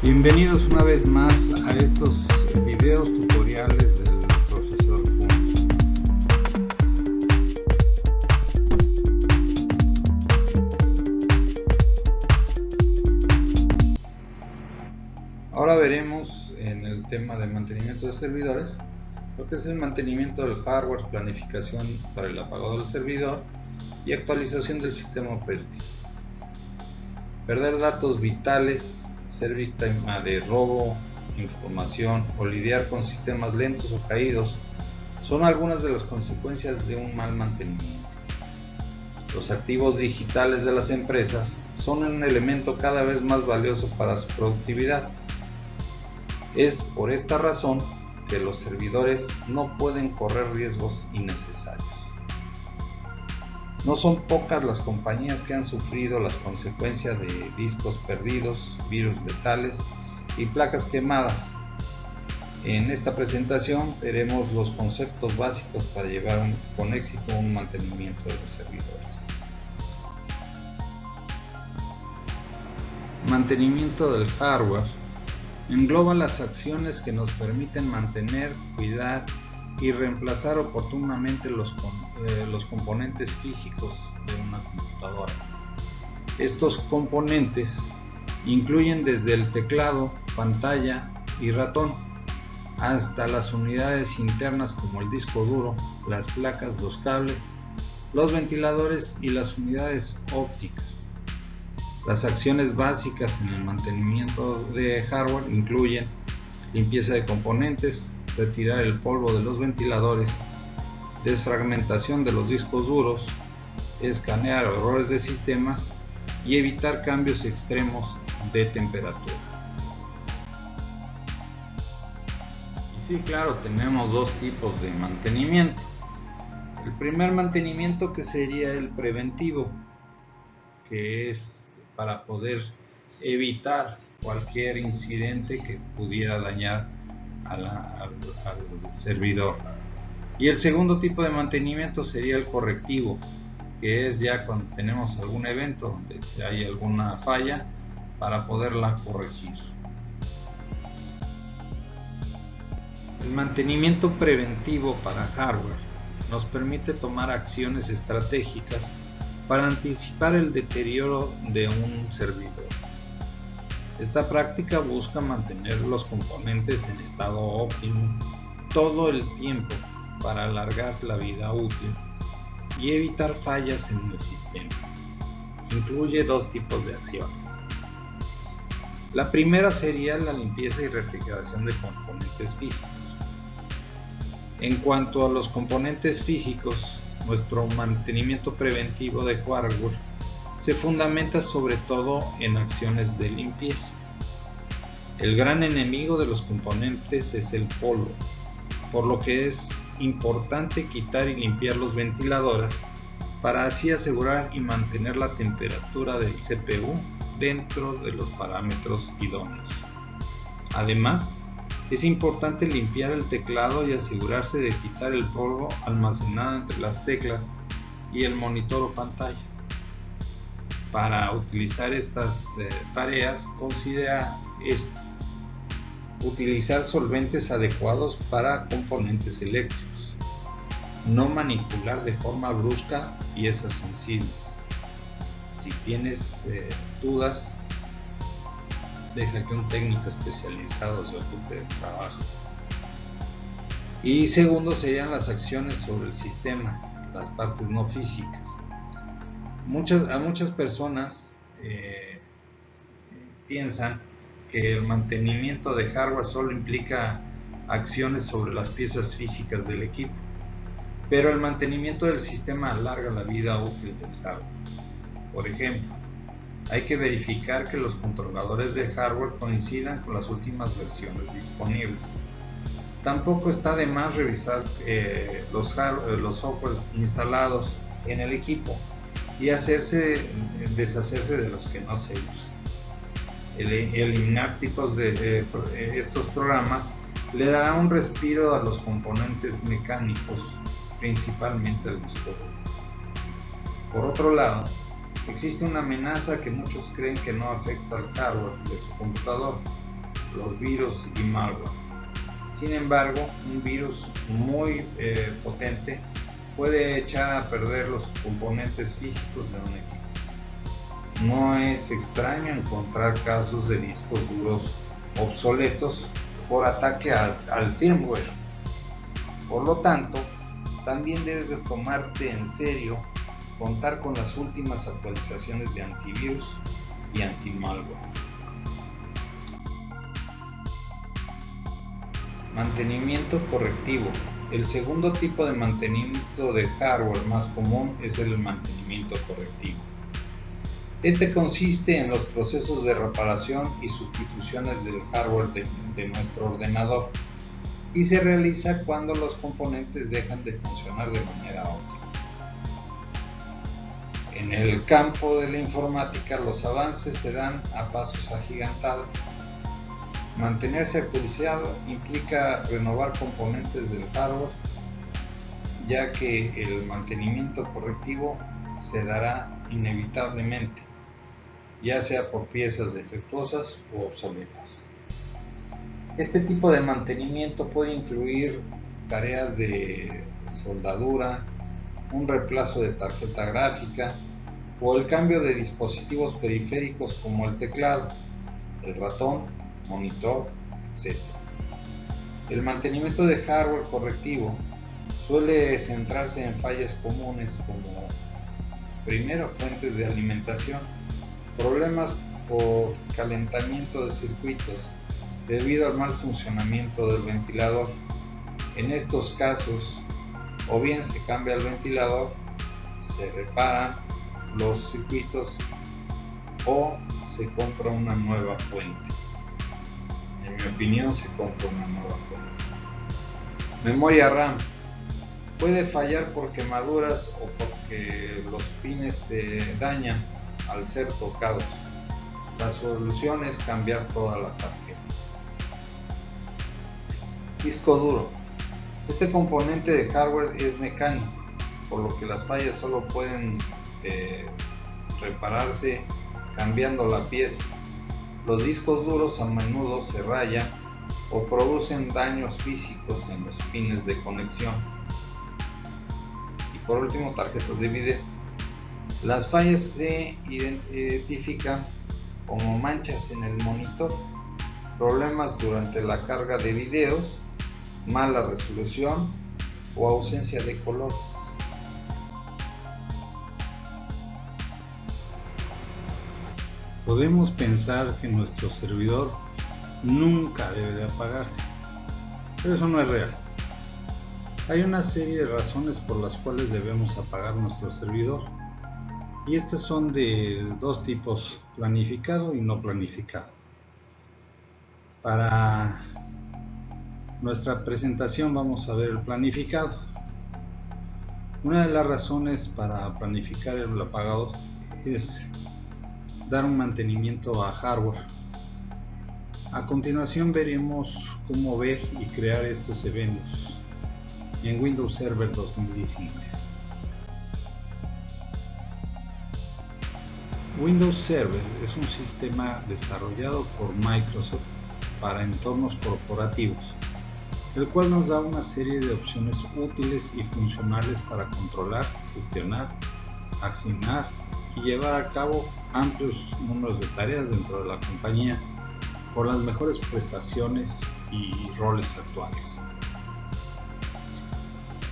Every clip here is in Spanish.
Bienvenidos una vez más a estos videos tutoriales del profesor Kun. Ahora veremos en el tema de mantenimiento de servidores lo que es el mantenimiento del hardware, planificación para el apagado del servidor y actualización del sistema operativo. Perder datos vitales, ser víctima de robo, información o lidiar con sistemas lentos o caídos son algunas de las consecuencias de un mal mantenimiento. Los activos digitales de las empresas son un elemento cada vez más valioso para su productividad. Es por esta razón que los servidores no pueden correr riesgos innecesarios. No son pocas las compañías que han sufrido las consecuencias de discos perdidos, virus letales y placas quemadas. En esta presentación veremos los conceptos básicos para llevar con éxito un mantenimiento de los servidores. Mantenimiento del hardware engloba las acciones que nos permiten mantener, cuidar y reemplazar oportunamente los componentes físicos de una computadora. Estos componentes incluyen desde el teclado, pantalla y ratón hasta las unidades internas como el disco duro, las placas, los cables, los ventiladores y las unidades ópticas. Las acciones básicas en el mantenimiento de hardware incluyen limpieza de componentes, retirar el polvo de los ventiladores, desfragmentación de los discos duros, escanear errores de sistemas y evitar cambios extremos de temperatura. Y sí, claro, tenemos dos tipos de mantenimiento. El primer mantenimiento, que sería el preventivo, que es para poder evitar cualquier incidente que pudiera dañar al servidor. Y el segundo tipo de mantenimiento sería el correctivo, que es ya cuando tenemos algún evento donde hay alguna falla para poderla corregir. El mantenimiento preventivo para hardware nos permite tomar acciones estratégicas para anticipar el deterioro de un servidor. Esta práctica busca mantener los componentes en estado óptimo todo el tiempo para alargar la vida útil y evitar fallas en el sistema. Incluye dos tipos de acciones. La primera sería la limpieza y refrigeración de componentes físicos. En cuanto a los componentes físicos, nuestro mantenimiento preventivo de hardware se fundamenta sobre todo en acciones de limpieza. El gran enemigo de los componentes es el polvo, por lo que es importante quitar y limpiar los ventiladores para así asegurar y mantener la temperatura del CPU dentro de los parámetros idóneos. Además, es importante limpiar el teclado y asegurarse de quitar el polvo almacenado entre las teclas y el monitor o pantalla. Para utilizar estas tareas, considera esto: utilizar solventes adecuados para componentes eléctricos, no manipular de forma brusca piezas sensibles. Si tienes dudas, deja que un técnico especializado se ocupe del trabajo. Y segundo serían las acciones sobre el sistema, las partes no físicas. A muchas personas piensan que el mantenimiento de hardware solo implica acciones sobre las piezas físicas del equipo, pero el mantenimiento del sistema alarga la vida útil del hardware. Por ejemplo, hay que verificar que los controladores de hardware coincidan con las últimas versiones disponibles. Tampoco está de más revisar los softwares instalados en el equipo y deshacerse de los que no se usan. Eliminar tipos de estos programas le dará un respiro a los componentes mecánicos, principalmente al disco duro. Por otro lado, existe una amenaza que muchos creen que no afecta al hardware de su computador, los virus y malware. Sin embargo, un virus muy potente puede echar a perder los componentes físicos de un equipo. No es extraño encontrar casos de discos duros obsoletos por ataque al firmware. Por lo tanto, también debes de tomarte en serio contar con las últimas actualizaciones de antivirus y anti-malware. Mantenimiento correctivo. El segundo tipo de mantenimiento de hardware más común es el mantenimiento correctivo. Este consiste en los procesos de reparación y sustituciones del hardware de nuestro ordenador y se realiza cuando los componentes dejan de funcionar de manera óptima. En el campo de la informática, los avances se dan a pasos agigantados. Mantenerse actualizado implica renovar componentes del hardware, ya que el mantenimiento correctivo se dará inevitablemente, ya sea por piezas defectuosas u obsoletas. Este tipo de mantenimiento puede incluir tareas de soldadura, un reemplazo de tarjeta gráfica o el cambio de dispositivos periféricos como el teclado, el ratón, monitor, etc. El mantenimiento de hardware correctivo suele centrarse en fallas comunes como, primero, fuentes de alimentación, problemas por calentamiento de circuitos debido al mal funcionamiento del ventilador. En estos casos, o bien se cambia el ventilador, se reparan los circuitos o se compra una nueva fuente. En mi opinión, se compra una nueva fuente. Memoria RAM. Puede fallar por quemaduras o porque los pines se dañan al ser tocados. La solución es cambiar toda la tarjeta. Disco duro. Este componente de hardware es mecánico, por lo que las fallas solo pueden repararse cambiando la pieza. Los discos duros a menudo se rayan o producen daños físicos en los pines de conexión. Y por último, tarjetas de video. Las fallas se identifican como manchas en el monitor, problemas durante la carga de videos, mala resolución o ausencia de colores. Podemos pensar que nuestro servidor nunca debe de apagarse, pero eso no es real. Hay una serie de razones por las cuales debemos apagar nuestro servidor, y estas son de dos tipos: planificado y no planificado. Para nuestra presentación vamos a ver el planificado. Una de las razones para planificar el apagado es dar un mantenimiento a hardware. A continuación veremos cómo ver y crear estos eventos en Windows Server 2019. Windows Server es un sistema desarrollado por Microsoft para entornos corporativos, el cual nos da una serie de opciones útiles y funcionales para controlar, gestionar, asignar y llevar a cabo amplios números de tareas dentro de la compañía por las mejores prestaciones y roles actuales.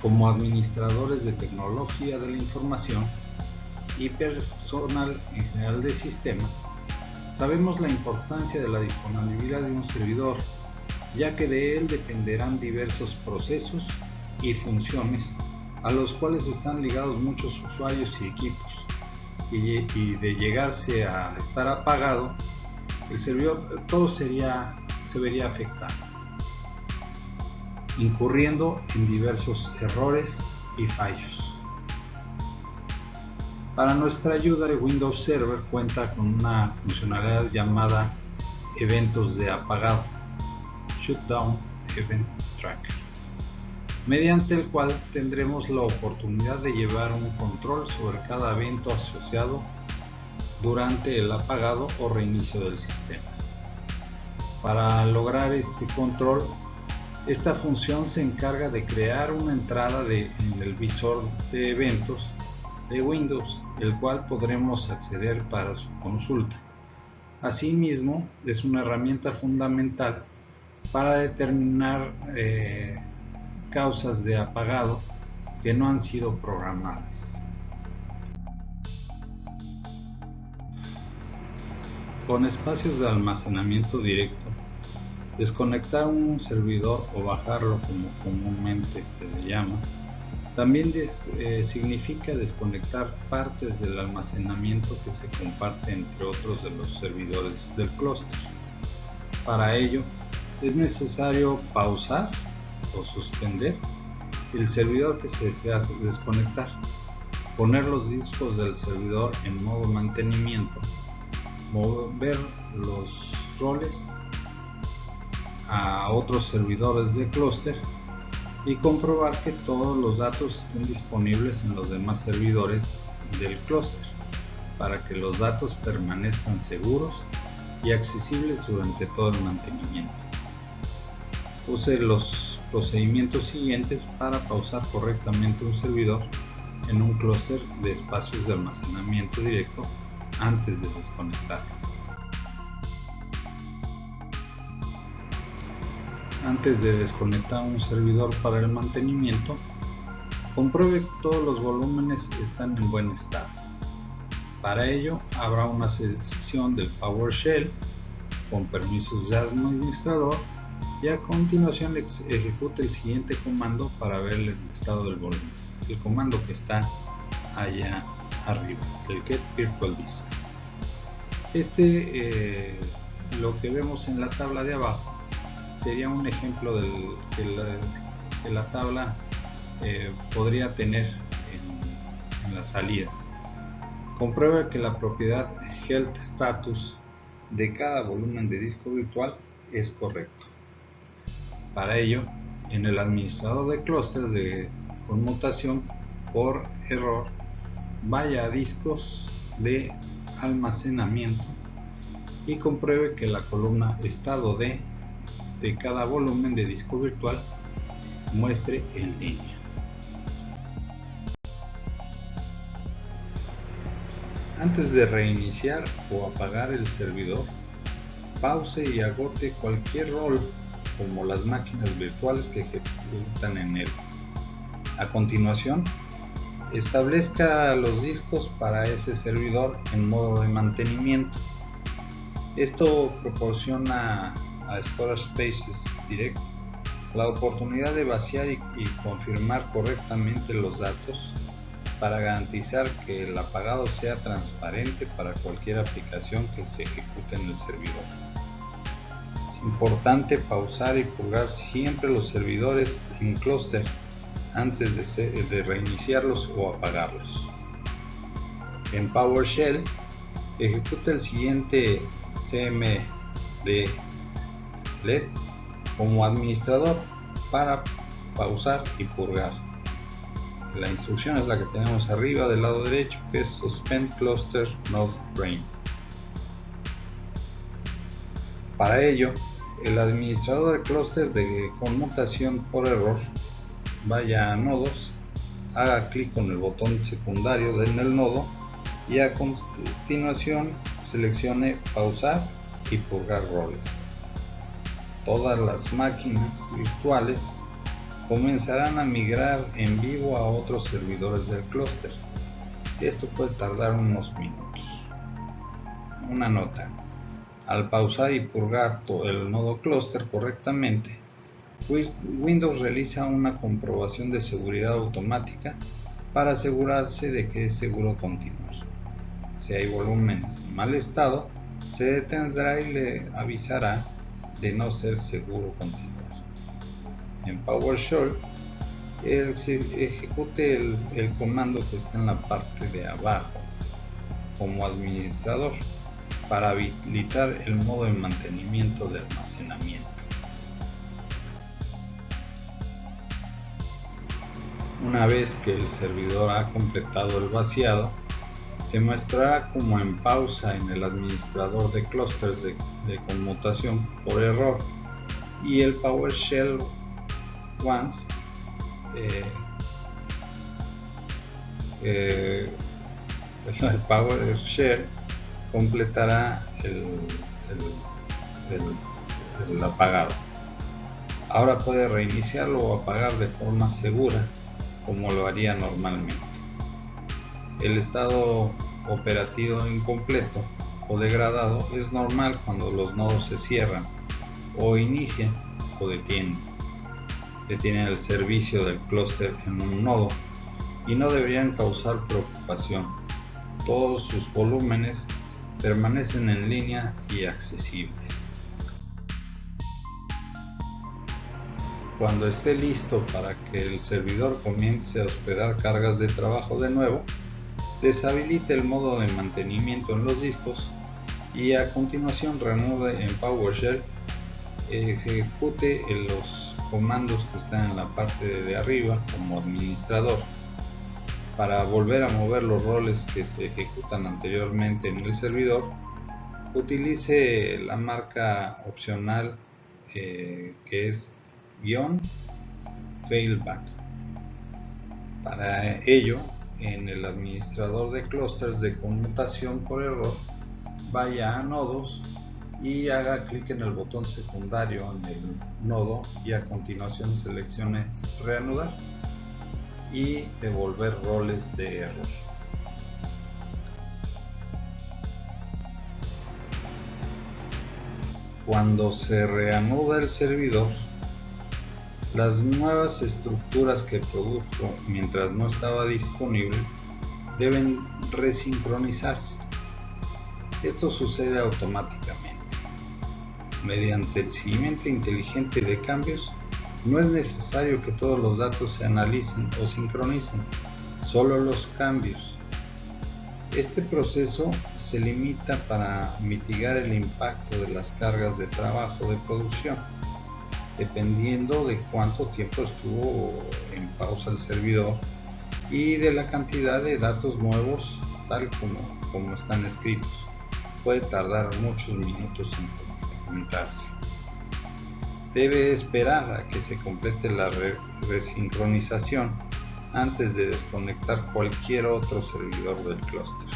Como administradores de tecnología de la información y personal en general de sistemas, sabemos la importancia de la disponibilidad de un servidor, ya que de él dependerán diversos procesos y funciones a los cuales están ligados muchos usuarios y equipos, y de llegarse a estar apagado, el servidor todo se vería afectado, incurriendo en diversos errores y fallos. Para nuestra ayuda, el Windows Server cuenta con una funcionalidad llamada eventos de apagado, Shutdown Event Tracker, mediante el cual tendremos la oportunidad de llevar un control sobre cada evento asociado durante el apagado o reinicio del sistema. Para lograr este control, esta función se encarga de crear una entrada en el visor de eventos de Windows, el cual podremos acceder para su consulta. Asimismo, es una herramienta fundamental para determinar causas de apagado que no han sido programadas. Con espacios de almacenamiento directo, desconectar un servidor o bajarlo, como comúnmente se le llama, también significa desconectar partes del almacenamiento que se comparte entre otros de los servidores del clúster. Para ello, es necesario pausar o suspender el servidor que se desea desconectar, poner los discos del servidor en modo mantenimiento, mover los roles a otros servidores de clúster y comprobar que todos los datos estén disponibles en los demás servidores del clúster para que los datos permanezcan seguros y accesibles durante todo el mantenimiento. Use los procedimientos siguientes para pausar correctamente un servidor en un clúster de espacios de almacenamiento directo antes de desconectarlo. Antes de desconectar un servidor para el mantenimiento, compruebe que todos los volúmenes están en buen estado. Para ello, abra una sección del PowerShell con permisos de administrador y a continuación ejecute el siguiente comando para ver el estado del volumen. El comando que está allá arriba, el get virtual disk. Lo que vemos en la tabla de abajo sería un ejemplo que la tabla podría tener en la salida. Compruebe que la propiedad Health Status de cada volumen de disco virtual es correcto. Para ello, en el administrador de clústeres de conmutación por error, vaya a discos de almacenamiento y compruebe que la columna estado de cada volumen de disco virtual muestre en línea. Antes de reiniciar o apagar el servidor, pause y agote cualquier rol como las máquinas virtuales que ejecutan en él. A continuación, establezca los discos para ese servidor en modo de mantenimiento. Esto proporciona a Storage Spaces Direct la oportunidad de vaciar y confirmar correctamente los datos para garantizar que el apagado sea transparente para cualquier aplicación que se ejecute en el servidor. Es importante pausar y purgar siempre los servidores en clúster antes de reiniciarlos o apagarlos. En PowerShell, ejecute el siguiente cmd LED como administrador para pausar y purgar. La instrucción es la que tenemos arriba del lado derecho, que es Suspend Cluster Node Drain. Para ello, el administrador de clúster de conmutación por error vaya a nodos, haga clic con el botón secundario en el nodo y a continuación seleccione pausar y purgar roles. Todas las máquinas virtuales comenzarán a migrar en vivo a otros servidores del clúster. Esto puede tardar unos minutos. Una nota: al pausar y purgar el nodo clúster correctamente, Windows realiza una comprobación de seguridad automática para asegurarse de que es seguro continuar. Si hay volúmenes en mal estado, se detendrá y le avisará de no ser seguro continuar. En PowerShell, ejecute el comando que está en la parte de abajo como administrador para habilitar el modo de mantenimiento de almacenamiento. Una vez que el servidor ha completado el vaciado, Se muestra como en pausa en el administrador de clústeres de conmutación por error, y el PowerShell once el PowerShell completará el apagado. Ahora puede reiniciarlo o apagar de forma segura, como lo haría normalmente. El estado operativo incompleto o degradado es normal cuando los nodos se cierran o inician o detienen el servicio del clúster en un nodo, y no deberían causar preocupación. Todos sus volúmenes permanecen en línea y accesibles. Cuando esté listo para que el servidor comience a hospedar cargas de trabajo de nuevo, deshabilite el modo de mantenimiento en los discos y a continuación reanude en PowerShell, ejecute los comandos que están en la parte de arriba como administrador. Para volver a mover los roles que se ejecutan anteriormente en el servidor, utilice la marca opcional que es --failback. Para ello, en el administrador de clústeres de conmutación por error, vaya a nodos y haga clic en el botón secundario en el nodo, y a continuación seleccione reanudar y devolver roles de error. Cuando se reanuda el servidor, las nuevas estructuras que produjo mientras no estaba disponible deben resincronizarse. Esto sucede automáticamente. Mediante el seguimiento inteligente de cambios, no es necesario que todos los datos se analicen o sincronicen, solo los cambios. Este proceso se limita para mitigar el impacto de las cargas de trabajo de producción, dependiendo de cuánto tiempo estuvo en pausa el servidor y de la cantidad de datos nuevos tal como están escritos. Puede tardar muchos minutos en completarse. Debe esperar a que se complete la resincronización antes de desconectar cualquier otro servidor del clúster.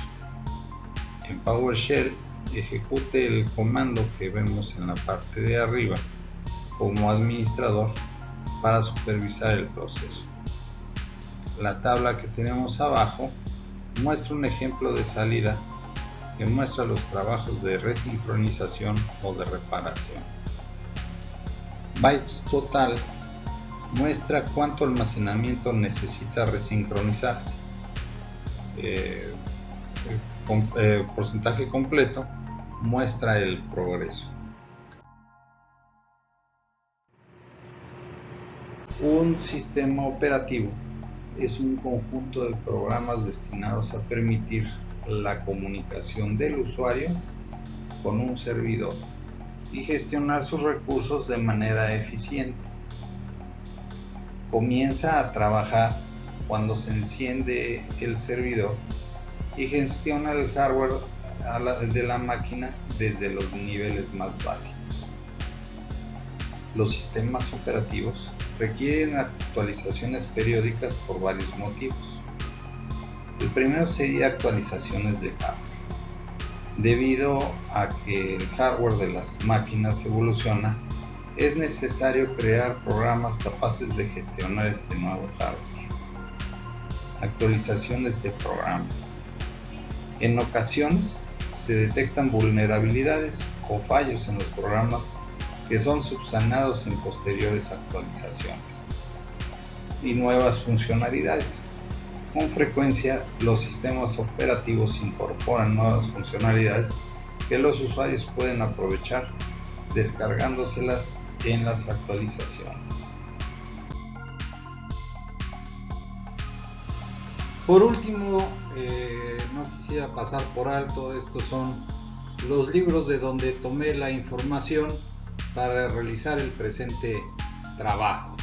En PowerShell, ejecute el comando que vemos en la parte de arriba como administrador para supervisar el proceso. La tabla que tenemos abajo muestra un ejemplo de salida que muestra los trabajos de resincronización o de reparación. Bytes total muestra cuánto almacenamiento necesita resincronizarse. Porcentaje completo muestra el progreso. Un sistema operativo es un conjunto de programas destinados a permitir la comunicación del usuario con un servidor y gestionar sus recursos de manera eficiente. Comienza a trabajar cuando se enciende el servidor y gestiona el hardware de la máquina desde los niveles más básicos. Los sistemas operativos requieren actualizaciones periódicas por varios motivos. El primero sería actualizaciones de hardware. Debido a que el hardware de las máquinas evoluciona, es necesario crear programas capaces de gestionar este nuevo hardware. Actualizaciones de programas. En ocasiones se detectan vulnerabilidades o fallos en los programas que son subsanados en posteriores actualizaciones. Y nuevas funcionalidades. Con frecuencia, los sistemas operativos incorporan nuevas funcionalidades que los usuarios pueden aprovechar descargándoselas en las actualizaciones. Por último, no quisiera pasar por alto, estos son los libros de donde tomé la información para realizar el presente trabajo.